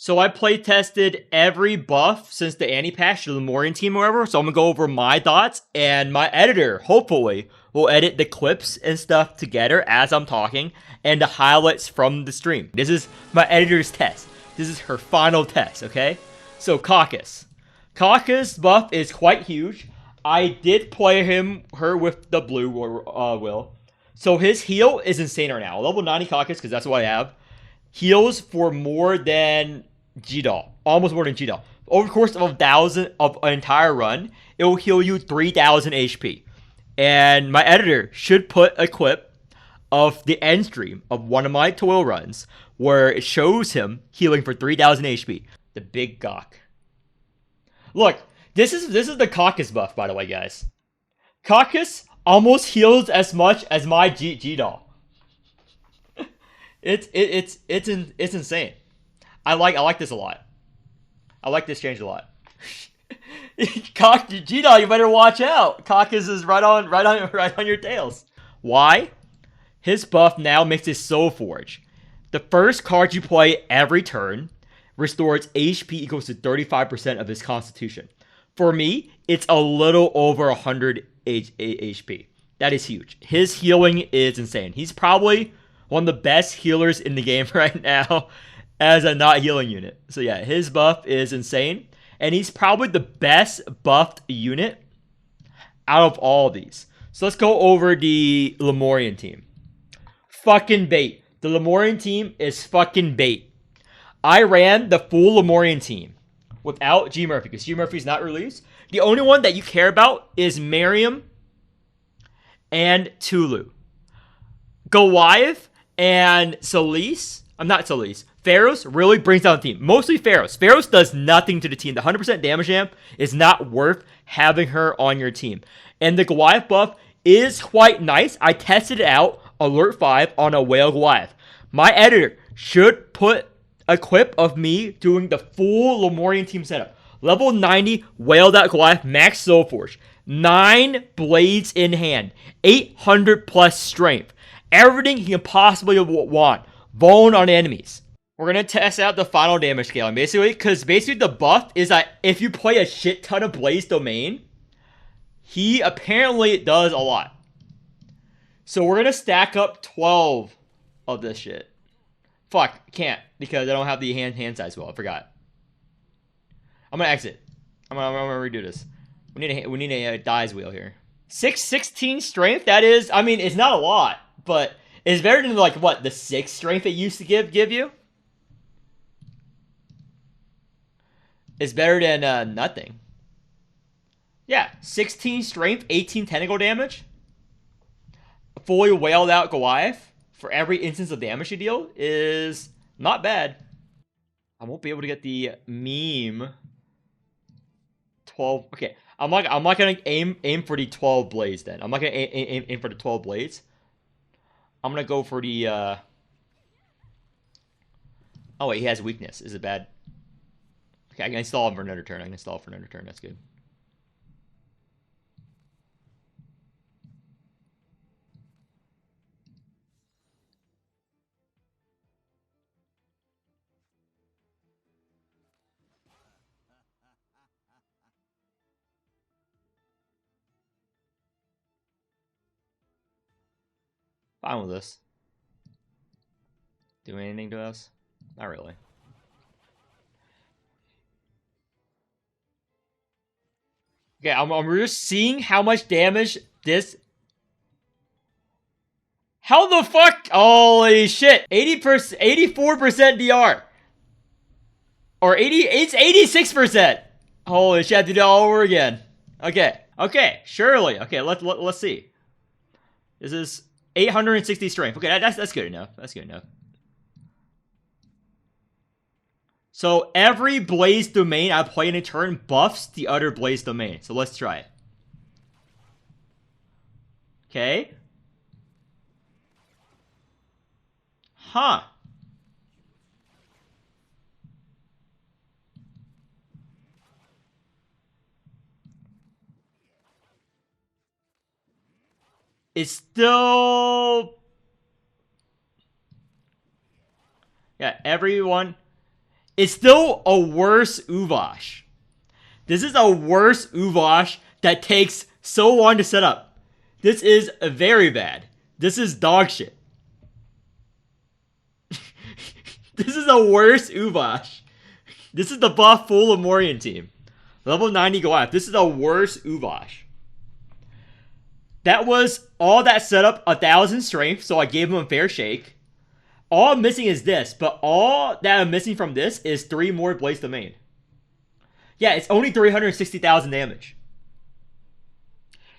So I play tested every buff since the anti-patch, the Lemurian Team or whatever. So I'm gonna go over my thoughts, and my editor, hopefully, will edit the clips and stuff together as I'm talking, and the highlights from the stream. This is my editor's test. This is her final test, okay? So Caecus. Caecus buff is quite huge. I did play her with the blue will. So his heal is insane right now. Level 90 Caecus, because that's what I have. Heals for more than G-Doll. Almost more than G-Doll. Over the course of an entire run, it will heal you 3,000 HP. And my editor should put a clip of the end stream of one of my toil runs where it shows him healing for 3,000 HP. The big gawk. Look, this is the Caecus buff, by the way, guys. Caecus almost heals as much as my G-Doll. It's insane. I like this a lot. I like this change a lot. G-Doll, you better watch out. Caecus is right on your tails. Why? His buff now makes it Soul Forge. The first card you play every turn restores HP equals to 35% of his constitution. For me, it's a little over 100 HP. That is huge. His healing is insane. He's probably one of the best healers in the game right now as a not healing unit. So yeah, his buff is insane. And he's probably the best buffed unit out of all of these. So let's go over the Lemurian team. Fucking bait. The Lemurian team is fucking bait. I ran the full Lemurian team without G Murphy because G Murphy's not released. The only one that you care about is Miriam and Tulu. Goliath and Celiss. I'm not Celiss. Faros really brings down the team. Mostly Faros. Faros does nothing to the team. The 100% damage amp is not worth having her on your team. And the Goliath buff is quite nice. I tested it out, Alert 5, on a Whale Goliath. My editor should put a clip of me doing the full Lemurian team setup. Level 90, Whaled Out Goliath, max Soul Forge. 9 blades in hand. 800 plus strength. Everything he can possibly want. Bone on enemies. We're going to test out the final damage scaling, because basically the buff is that if you play a shit ton of Blaze Domain, he apparently does a lot. So we're going to stack up 12 of this shit. Fuck, can't, because I don't have the hand size well. I forgot. I'm going to exit. I'm gonna redo this. We need a dies wheel here. 616 strength, that is, I mean, it's not a lot, but it's better than, like, what, the 6 strength it used to give you? It's better than nothing. Yeah, 16 strength, 18 tentacle damage. Fully whaled out Goliath for every instance of damage you deal is not bad. I won't be able to get the meme 12. Okay, I'm not gonna aim for the 12 blades then. I'm not gonna aim for the 12 blades. I'm gonna go for the oh wait, he has weakness. Is it bad? Okay, I can install him for another turn. That's good. Fine with this. Do anything to us? Not really. Okay, I'm just seeing how much damage this... How the fuck? Holy shit. 80%, 84% DR. Or 80, it's 86%. Holy shit, I have to do it all over again. Okay, surely. Okay, let's see. This is 860 strength. Okay, that's good enough. That's good enough. So every Blaze Domain I play in a turn buffs the other Blaze Domain. So let's try it. Okay. Huh. It's still... Yeah, everyone... It's still a worse Uvash. This is a worse Uvash that takes so long to set up. This is very bad. This is dog shit. This is a worse Uvash. This is the buff full Lemurian team. Level 90 Goliath. This is a worse Uvash. That was all that setup, 1,000 strength, so I gave him a fair shake. All I'm missing is this, but all that I'm missing from this is 3 more Blaze Domain. Yeah, it's only 360,000 damage.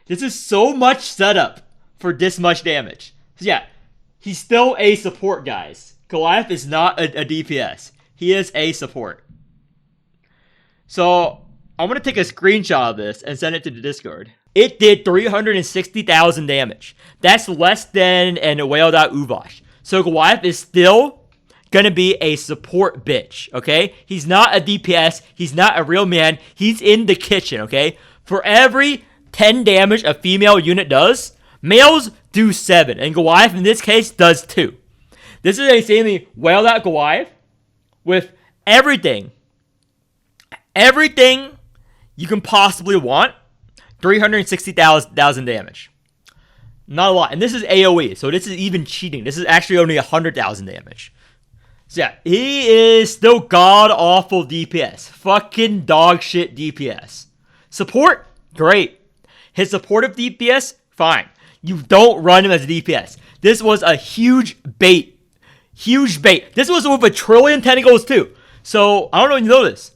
This is so much setup for this much damage. So yeah, he's still a support, guys. Goliath is not a DPS. He is a support. So I'm going to take a screenshot of this and send it to the Discord. It did 360,000 damage. That's less than an Whale.Uvash. So Goliath is still going to be a support bitch, okay? He's not a DPS. He's not a real man. He's in the kitchen, okay? For every 10 damage a female unit does, males do 7. And Goliath, in this case, does 2. This is a insanely Whale.Goliath with everything you can possibly want. 360,000 damage. Not a lot. And this is AoE, so this is even cheating. This is actually only 100,000 damage. So yeah, he is still god-awful DPS. Fucking dog shit DPS. Support? Great. His supportive DPS? Fine. You don't run him as a DPS. This was a huge bait. Huge bait. This was with 1 trillion tentacles too. So, I don't know if you know this.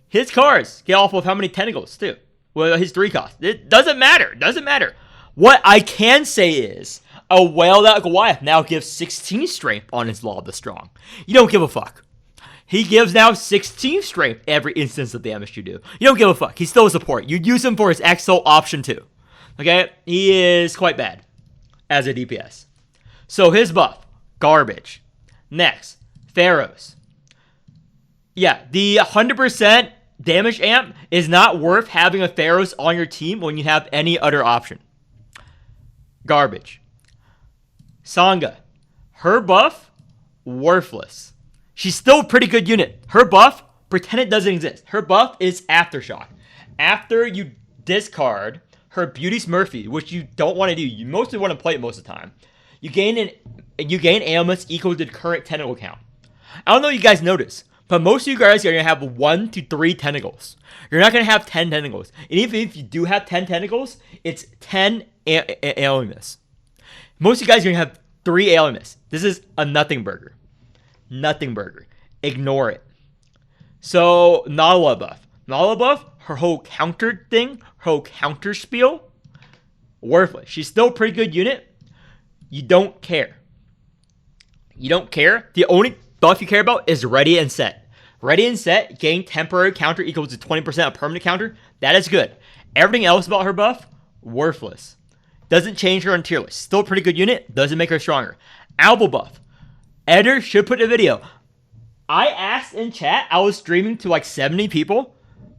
His cards get off of how many tentacles too. Well, his 3 cost. It doesn't matter. Doesn't matter. What I can say is, a Whale.Goliath now gives 16 strength on his Law of the Strong. You don't give a fuck. He gives now 16 strength every instance of damage you do. You don't give a fuck. He's still a support. You use him for his Exo option too. Okay? He is quite bad as a DPS. So his buff, garbage. Next, Faros. Yeah, the 100% damage amp is not worth having a Faros on your team when you have any other option. Garbage. Sanga. Her buff, worthless. She's still a pretty good unit. Her buff, pretend it doesn't exist. Her buff is Aftershock. After you discard her Beauty Smurfy, which you don't want to do, you mostly want to play it most of the time, you gain ailments equal to the current tentacle count. I don't know if you guys notice, but most of you guys are going to have 1 to 3 tentacles. You're not going to have 10 tentacles. And even if you do have 10 tentacles, it's 10 ailments. Most of you guys are going to have 3 ailments. This is a nothing burger. Nothing burger. Ignore it. So, Nala buff. Nala buff, her whole counter thing, her whole counter spiel, worthless. She's still a pretty good unit. You don't care. You don't care. The only buff you care about is ready and set. Ready and set, gain temporary counter equals to 20% of permanent counter. That is good. Everything else about her buff, worthless. Doesn't change her on tier list. Still a pretty good unit. Doesn't make her stronger. Alba buff. Editor should put in a video. I asked in chat. I was streaming to like 70 people.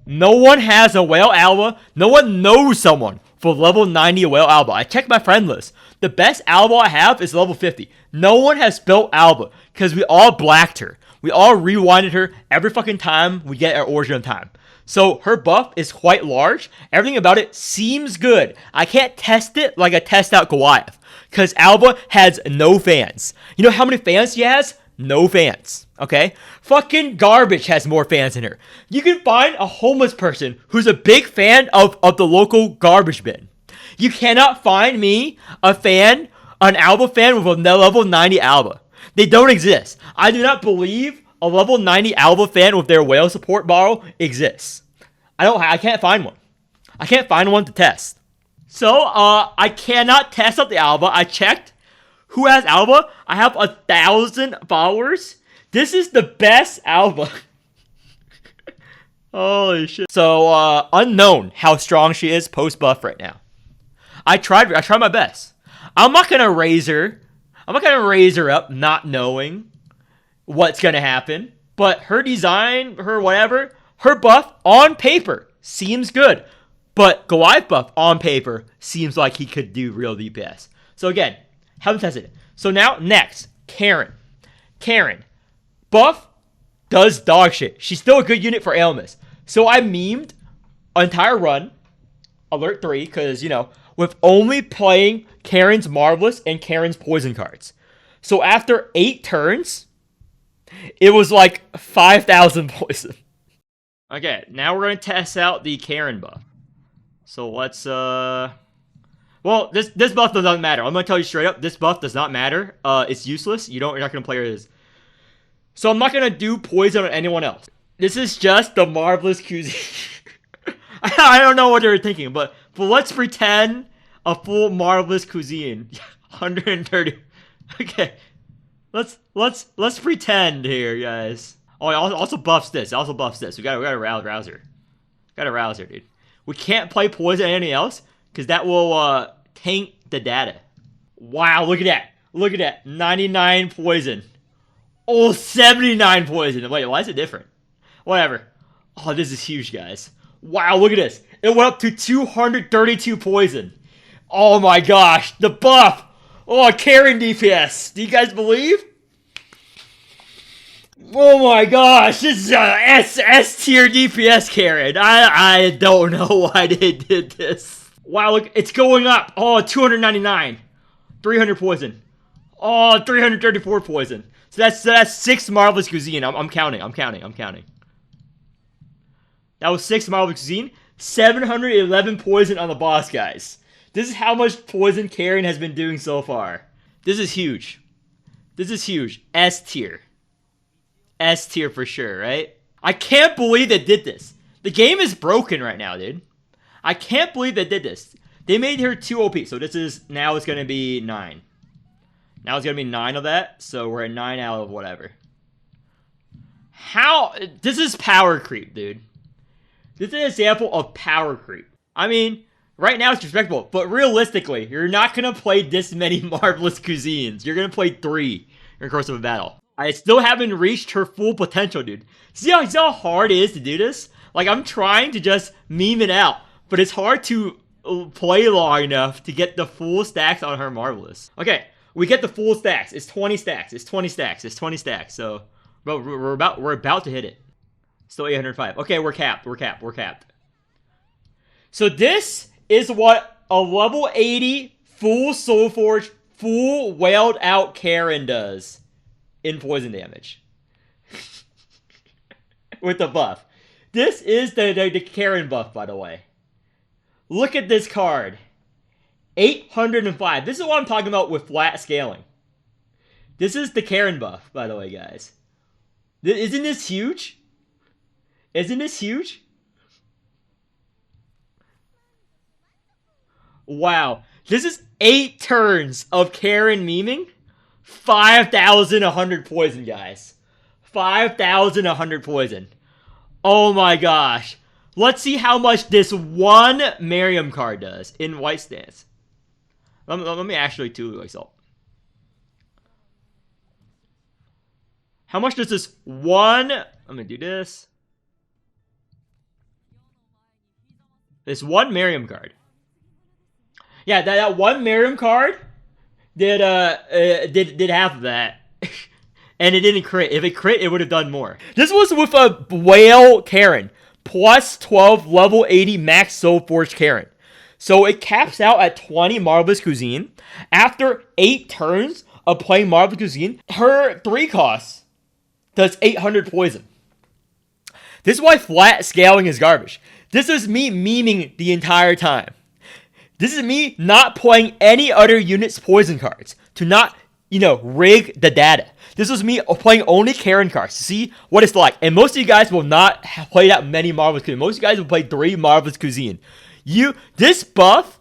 No one has a Whale Alba. No one knows someone for level 90 Whale Alba. I checked my friend list. The best Alba I have is level 50. No one has built Alba because we all blacked her. We all rewinded her every fucking time we get our origin time. So her buff is quite large. Everything about it seems good. I can't test it like I test out Goliath because Alba has no fans. You know how many fans she has? No fans. Okay? Fucking Garbage has more fans than her. You can find a homeless person who's a big fan of the local garbage bin. You cannot find me an Alba fan with a level 90 Alba. They don't exist. I do not believe a level 90 Alba fan with their whale support borrow exists. I can't find one. I can't find one to test. So, I cannot test out the Alba. I checked. Who has Alba? I have 1,000 followers. This is the best Alba. Holy shit. So, unknown how strong she is post-buff right now. I tried my best. I'm not gonna raise her. I'm not gonna raise her up not knowing what's gonna happen. But her design, her whatever, her buff on paper seems good. But Goliath buff on paper seems like he could do real DPS. So again, haven't tested it. So now, next, Karen. Karen. Buff does dog shit. She's still a good unit for Elmas. So I memed an entire run, Alert 3, because, you know, with only playing Karen's Marvelous and Karen's Poison cards. So after 8 turns, it was like 5,000 poison. Okay, now we're going to test out the Karen buff. So let's, well, this buff doesn't matter. I'm going to tell you straight up, this buff does not matter. It's useless. You're not going to play it. So I'm not going to do poison on anyone else. This is just the Marvelous Cuisine. I don't know what they were thinking, but let's pretend a full Marvelous Cuisine. 130. Okay. Let's pretend here, guys. Oh, it also buffs this. It also buffs this. We got a rouser. Got a rouser, dude. We can't play poison on anything else, because that will taint the data. Wow, look at that. Look at that. 99 poison. Oh, 79 poison. Wait, why is it different? Whatever. Oh, this is huge, guys. Wow, look at this. It went up to 232 poison. Oh my gosh, the buff. Oh, Karen DPS. Do you guys believe? Oh my gosh, this is S tier DPS Karen. I don't know why they did this. Wow, look, it's going up. Oh, 299. 300 poison. Oh, 334 poison. So that's 6 Marvelous Cuisine. I'm counting. That was 6 Marvelous Cuisine. 711 poison on the boss, guys. This is how much poison Karen has been doing so far. This is huge. This is huge. S tier. S tier for sure, right? I can't believe they did this. The game is broken right now, dude. I can't believe they did this. They made her 2 OP, so this is, now it's going to be 9. Now it's going to be 9 of that, so we're at 9 out of whatever. How? This is power creep, dude. This is an example of power creep. I mean, right now it's respectable, but realistically, you're not going to play this many Marvelous Cuisines. You're going to play 3 in the course of a battle. I still haven't reached her full potential, dude. See how hard it is to do this? Like, I'm trying to just meme it out, but it's hard to play long enough to get the full stacks on her Marvelous. Okay, we get the full stacks. It's 20 stacks. It's 20 stacks. It's 20 stacks. So, bro, we're about to hit it. Still 805. Okay, we're capped. We're capped. So this is what a level 80 full Soulforge, full wailed out Karen does in poison damage. With the buff. This is the Karen buff, by the way. Look at this card. 805. This is what I'm talking about with flat scaling. This is the Karen buff, by the way, guys. Isn't this huge? Isn't this huge? Wow. This is 8 turns of Karen memeing. 5,100 poison, guys. 5,100 poison. Oh my gosh. Let's see how much this one Miriam card does in white stance. Let me actually do myself. How much does this one... Let me do this. This one Miriam card. Yeah, that one Miriam card did half of that. And it didn't crit. If it crit, it would have done more. This was with a Whale Karen. Plus 12 level 80 max Soulforge Karen. So it caps out at 20 Marvelous Cuisine. After 8 turns of playing Marvelous Cuisine, her 3 costs does 800 poison. This is why flat scaling is garbage. This is me memeing the entire time. This is me not playing any other unit's poison cards to not, rig the data. This is me playing only Karen cards to see what it's like. And most of you guys will not play that many Marvelous Cuisine. Most of you guys will play 3 Marvelous Cuisine. This buff,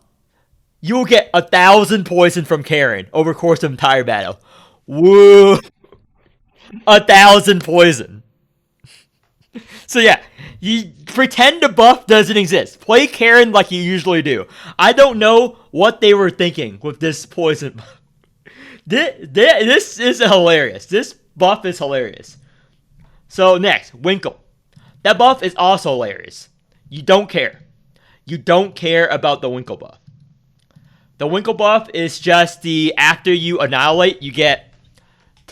you will get 1,000 poison from Karen over the course of the entire battle. Woo! 1,000 poison. So yeah, you pretend the buff doesn't exist. Play Karen like you usually do. I don't know what they were thinking with this poison buff. This is hilarious. This buff is hilarious. So next, Winkle. That buff is also hilarious. You don't care. You don't care about the Winkle buff. The Winkle buff is just after you annihilate, you get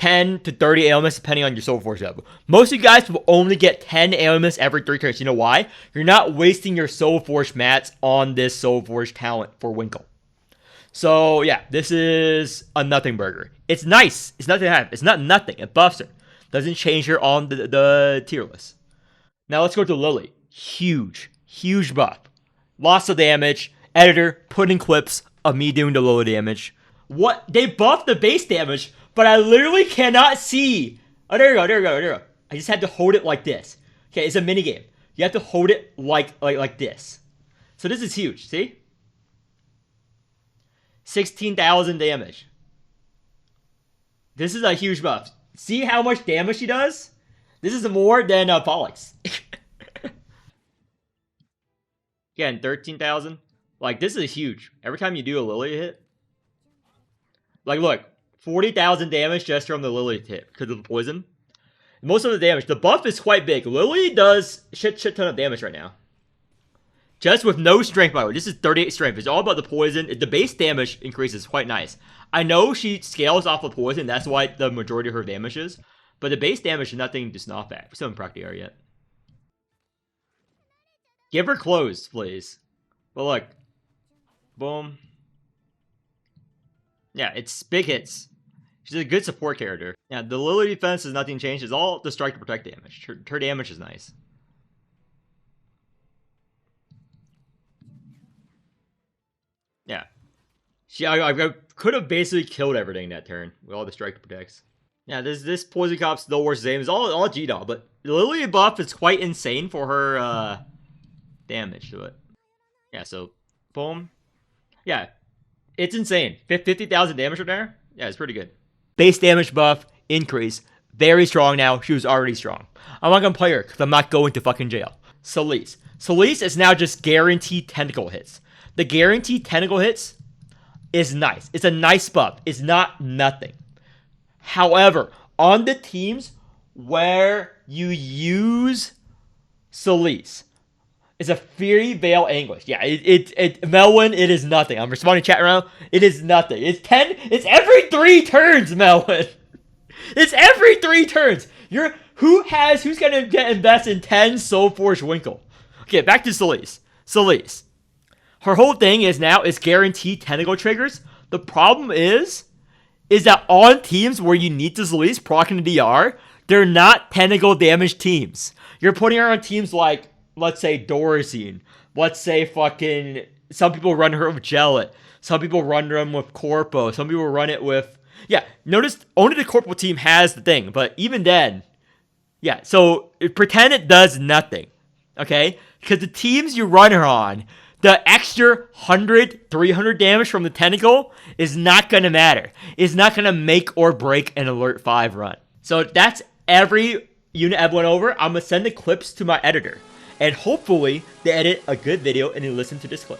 10 to 30 ailments depending on your Soul Force level. Most of you guys will only get 10 ailments every 3 turns. You know why? You're not wasting your Soul Force mats on this Soul Force talent for Winkle. So yeah, this is a nothing burger. It's nice. It's nothing to have. It's not nothing. It buffs her. Doesn't change her on the tier list. Now let's go to Lily. Huge buff. Lots of damage. Editor, put in clips of me doing the Lily damage. What? They buffed the base damage, but I literally cannot see. Oh, there you go. I just had to hold it like this. Okay, it's a mini game. You have to hold it like this. So this is huge. See? 16,000 damage. This is a huge buff. See how much damage she does? This is more than Pollux. Again, 13,000. Like, this is huge. Every time you do a Lily hit. Like, look. 40,000 damage just from the Lily hit because of the poison. Most of the damage. The buff is quite big. Lily does shit ton of damage right now. Just with no strength, by the way. This is 38 strength. It's all about the poison. The base damage increase is quite nice. I know she scales off of poison. That's why the majority of her damage is. But the base damage is nothing to snuff at. We still haven't cracked the air yet. Give her clothes, please. But look. Boom. Yeah, it's big hits. She's a good support character. Yeah, the Lily defense is nothing changed. It's all the strike to protect damage. Her damage is nice. Yeah. I could have basically killed everything that turn with all the strike to protects. Yeah, this Poison Cop still works the same. It's all G-Doll, but the Lily buff is quite insane for her damage to it. Yeah, so boom. Yeah, it's insane. 50,000 damage from there. Yeah, it's pretty good. Base damage buff increase. Very strong now. She was already strong. I'm not gonna play her because I'm not going to fucking jail. Celiss. Celiss is now just guaranteed tentacle hits. The guaranteed tentacle hits is nice. It's a nice buff. It's not nothing. However, on the teams where you use Celiss, it's a Fury Veil Anguish. Yeah, Melwin, it is nothing. I'm responding chat around. It is nothing. It's every 3 turns, Melwin. It's every 3 turns. Who's gonna invest in 10 Soul Force Winkle? Okay, back to Celiss. Celiss. Her whole thing is guaranteed tentacle triggers. The problem is that on teams where you need to Celiss proccing the DR, they're not tentacle damage teams. You're putting her on teams like, let's say, Dorazine. Let's say fucking, some people run her with Gellet. Some people run them with Corpo. Some people run it with, yeah, notice only the Corpo team has the thing. But even then, yeah, so pretend it does nothing, okay? Because the teams you run her on, the extra 100, 300 damage from the tentacle is not going to matter. It's not going to make or break an Alert 5 run. So that's every unit I've went over. I'm going to send the clips to my editor. And hopefully they edit a good video and they listen to this clip.